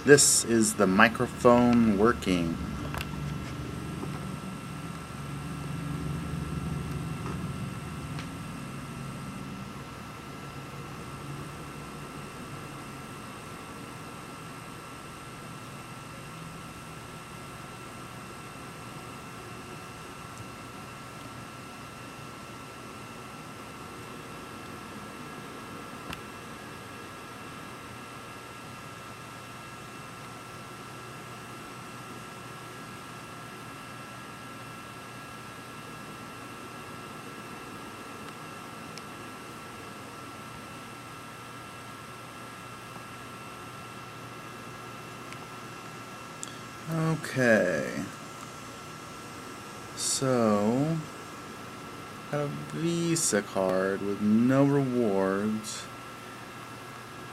This is the microphone working. Okay, so got a Visa card with no rewards.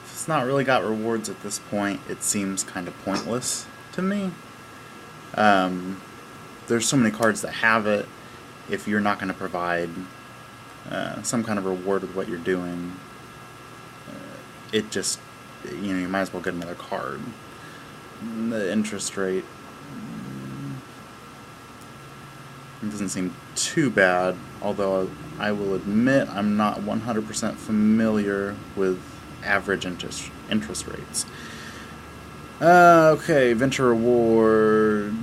If it's not really got rewards at this point, it seems kind of pointless to me. There's so many cards that have it. If you're not going to provide some kind of reward with what you're doing, it just, you might as well get another card. The interest rate doesn't seem too bad, although I will admit I'm not 100% familiar with average interest rates. Okay, venture reward.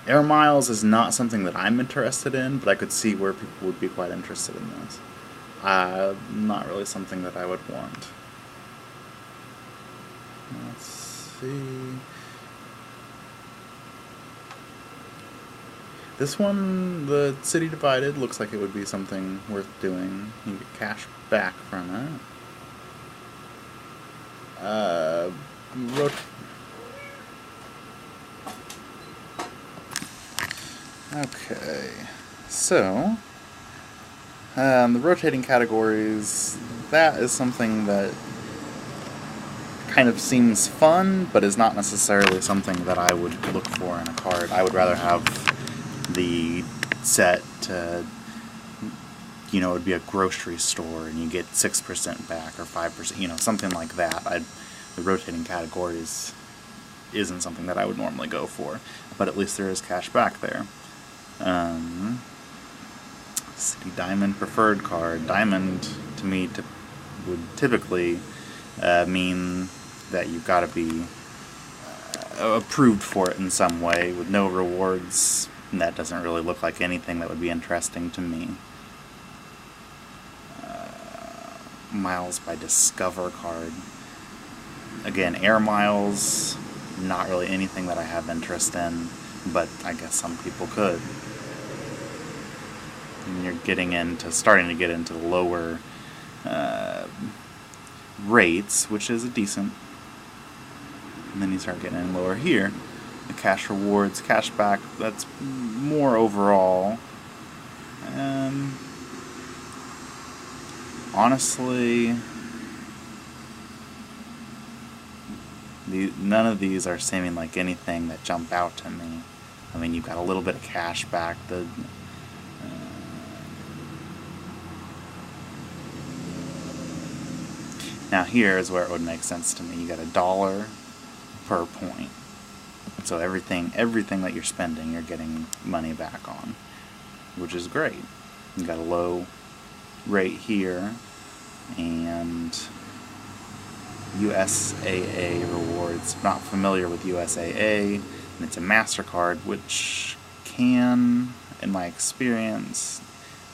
Air miles is not something that I'm interested in, but I could see where people would be quite interested in this. Not really something that I would want. Let's see. This one, the City Divided, looks like it would be something worth doing. You get cash back from it. Okay, so the rotating categories, that is something that kind of seems fun, but is not necessarily something that I would look for in a card. I would rather have the set to, it would be a grocery store and you get 6% back or 5%, something like that. The rotating categories isn't something that I would normally go for, but at least there is cash back there. City Diamond preferred card. Diamond, to me, would typically mean that you've got to be approved for it in some way, with no rewards. And that doesn't really look like anything that would be interesting to me. Miles by Discover card. Again, air miles, not really anything that I have interest in, but I guess some people could. And you're starting to get into the lower rates, which is a decent. And then you start getting in lower here. The cash rewards, cash back, that's more overall. Honestly, none of these are seeming like anything that jump out to me. I mean, you've got a little bit of cash back. Now here is where it would make sense to me. You got $1 per point. So everything that you're spending, you're getting money back on, which is great. You got a low rate here, and USAA rewards. Not familiar with USAA, and it's a MasterCard, which can, in my experience,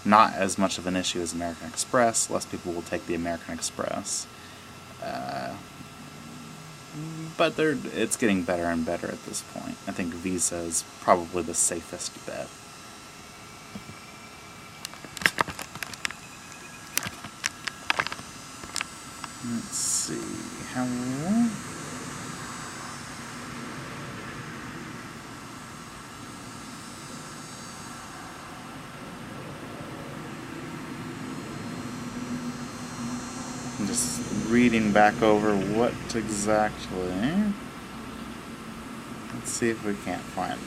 not as much of an issue as American Express. Less people will take the American Express. But it's getting better and better at this point. I think Visa is probably the safest bet. Let's see, how... I'm just reading back over what exactly. Let's see if we can't find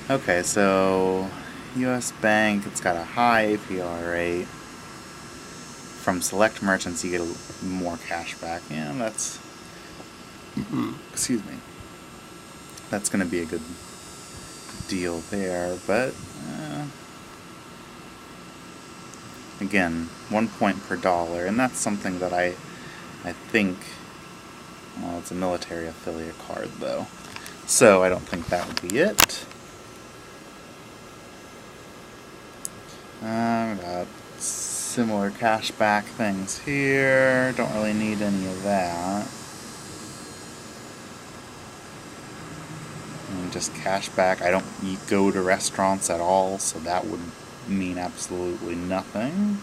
one. Okay, so U.S. Bank, it's got a high APR rate. From select merchants, you get more cash back. Yeah, that's... excuse me. That's going to be a good deal there, but... again, 1 point per dollar, and that's something that I think... well, it's a military affiliate card, though. So I don't think that would be it. Got similar cashback things here. Don't really need any of that. And just cashback. I don't go to restaurants at all, so that would mean absolutely nothing.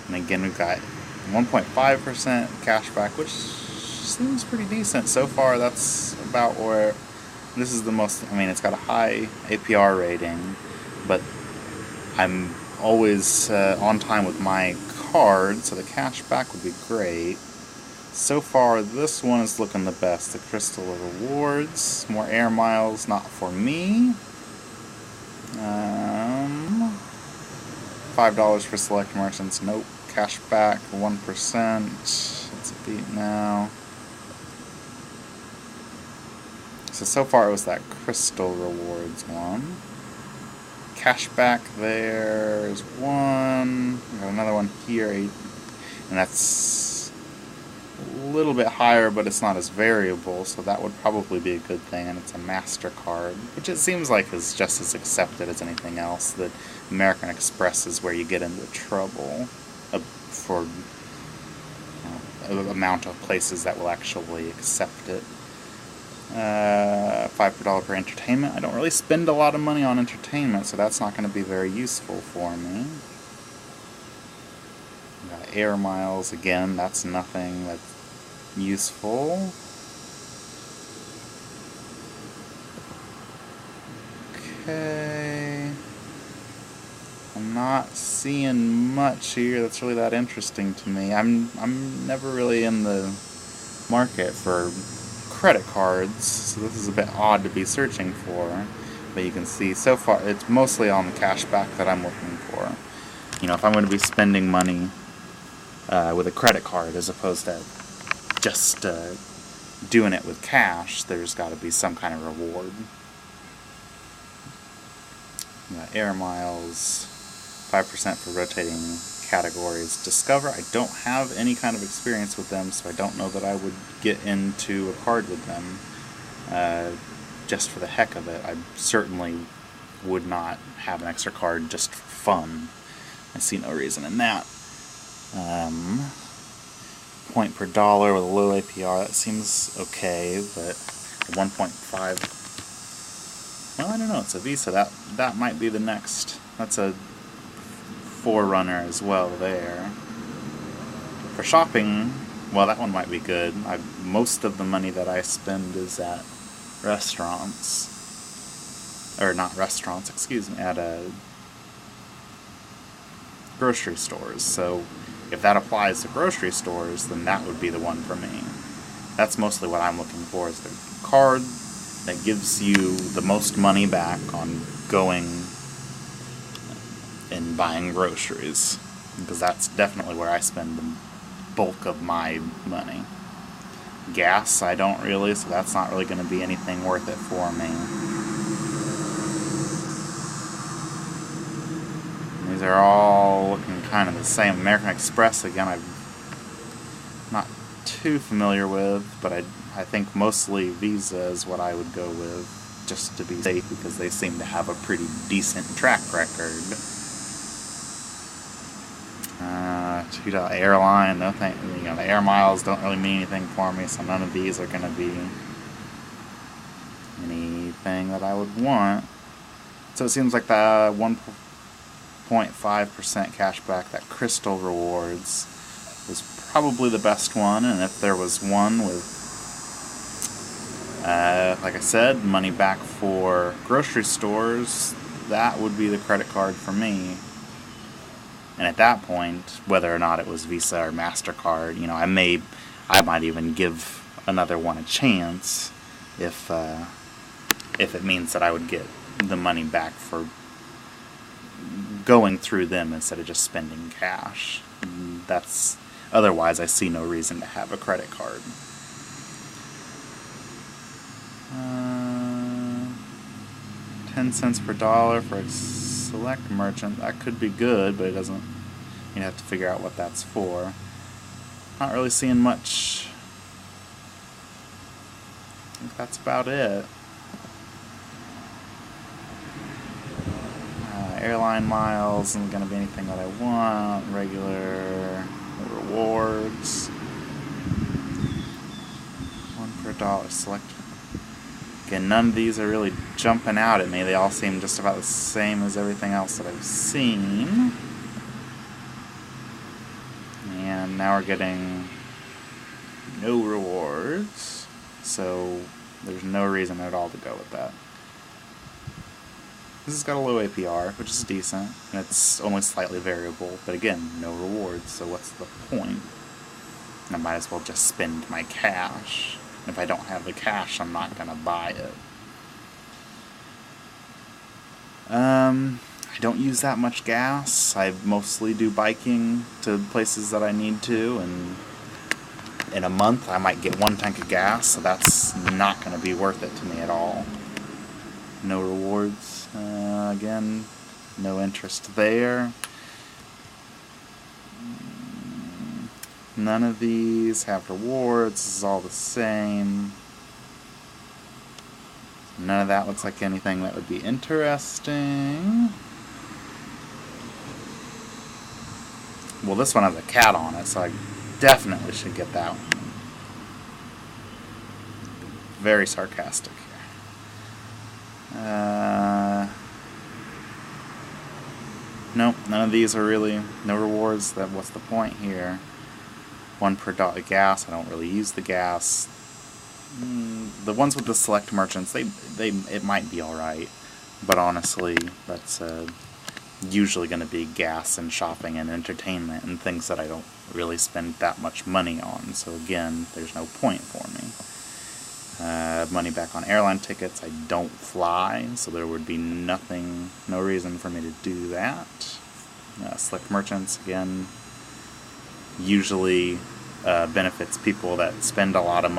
And again, we've got 1.5% cashback, which seems pretty decent. So far, that's about where... this is the most... I mean, it's got a high APR rating, but I'm always on time with my card, so the cashback would be great. So far, this one is looking the best. The Crystal Rewards. More air miles, not for me. $5 for select merchants. Nope. Cashback, 1%. It's a beat now. So far it was that Crystal Rewards one. Cashback there's one. We got another one here, and that's a little bit higher, but it's not as variable, so that would probably be a good thing, and it's a MasterCard, which it seems like is just as accepted as anything else. The American Express is where you get into trouble for the amount of places that will actually accept it. $5 per dollar for entertainment. I don't really spend a lot of money on entertainment, so that's not going to be very useful for me. Got air miles again. That's nothing that's useful. Okay. I'm not seeing much here that's really that interesting to me. I'm never really in the market for credit cards, so this is a bit odd to be searching for, but you can see so far it's mostly on the cashback that I'm looking for. You know, if I'm going to be spending money with a credit card as opposed to just doing it with cash, there's got to be some kind of reward. Air miles, 5% for rotating categories. Discover, I don't have any kind of experience with them, so I don't know that I would get into a card with them just for the heck of it. I certainly would not have an extra card just for fun. I see no reason in that. Point per dollar with a low APR, that seems okay, but 1.5... well, I don't know, it's a Visa. That might be the next. That's a forerunner as well there. For shopping, well, that one might be good. Most of the money that I spend is at restaurants. Or not restaurants, excuse me, at grocery stores. So if that applies to grocery stores, then that would be the one for me. That's mostly what I'm looking for, is the card that gives you the most money back on going and buying groceries, because that's definitely where I spend the bulk of my money. Gas, I don't really, so that's not really going to be anything worth it for me. These are all looking kind of the same. American Express, again, I'm not too familiar with, but I think mostly Visa is what I would go with, just to be safe, because they seem to have a pretty decent track record. $2 airline, no thank you. The air miles don't really mean anything for me, so none of these are going to be anything that I would want. So it seems like the 1.5% cashback, that Crystal Rewards, was probably the best one, and if there was one with, like I said, money back for grocery stores, that would be the credit card for me. And at that point, whether or not it was Visa or MasterCard, you know, I might even give another one a chance if if it means that I would get the money back for going through them instead of just spending cash. Otherwise I see no reason to have a credit card. 10 cents per dollar for a select merchant. That could be good, but it doesn't. You have to figure out what that's for. Not really seeing much. I think that's about it. Airline miles isn't going to be anything that I want. Regular rewards. 1 per dollar. Select. Again, none of these are really jumping out at me. They all seem just about the same as everything else that I've seen. And now we're getting no rewards, so there's no reason at all to go with that. This has got a low APR, which is decent, and it's only slightly variable, but again, no rewards, so what's the point? I might as well just spend my cash. If I don't have the cash, I'm not going to buy it. I don't use that much gas. I mostly do biking to places that I need to, and in a month I might get 1 tank of gas, so that's not going to be worth it to me at all. No rewards. Again, no interest there. None of these have rewards. This is all the same. None of that looks like anything that would be interesting. Well, this one has a cat on it, so I definitely should get that one. Very sarcastic here. Nope, none of these are really, no rewards. What's the point here? 1 per dollar gas. I don't really use the gas. The ones with the select merchants, it might be alright, but honestly, that's usually going to be gas and shopping and entertainment and things that I don't really spend that much money on, so again, there's no point for me. Money back on airline tickets. I don't fly, so there would be no reason for me to do that. Select merchants, again, usually benefits people that spend a lot of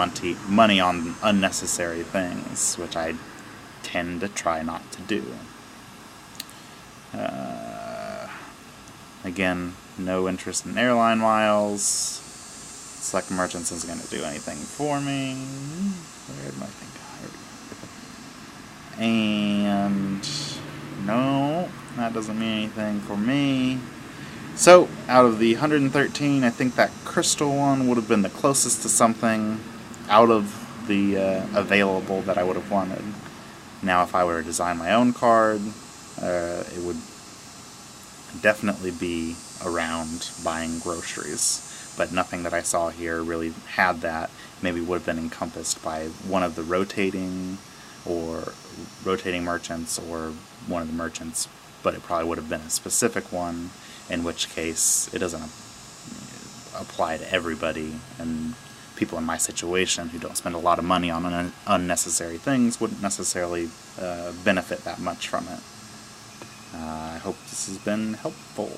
money on unnecessary things, which I tend to try not to do. Again, no interest in airline miles. Select merchants isn't going to do anything for me. Where did my thing go? And no, that doesn't mean anything for me. So, out of the 113, I think that crystal one would have been the closest to something out of the available that I would have wanted. Now, if I were to design my own card, it would definitely be around buying groceries. But nothing that I saw here really had that. Maybe would have been encompassed by one of the rotating merchants or one of the merchants, but it probably would have been a specific one, in which case it doesn't apply to everybody, and people in my situation who don't spend a lot of money on unnecessary things wouldn't necessarily benefit that much from it. I hope this has been helpful.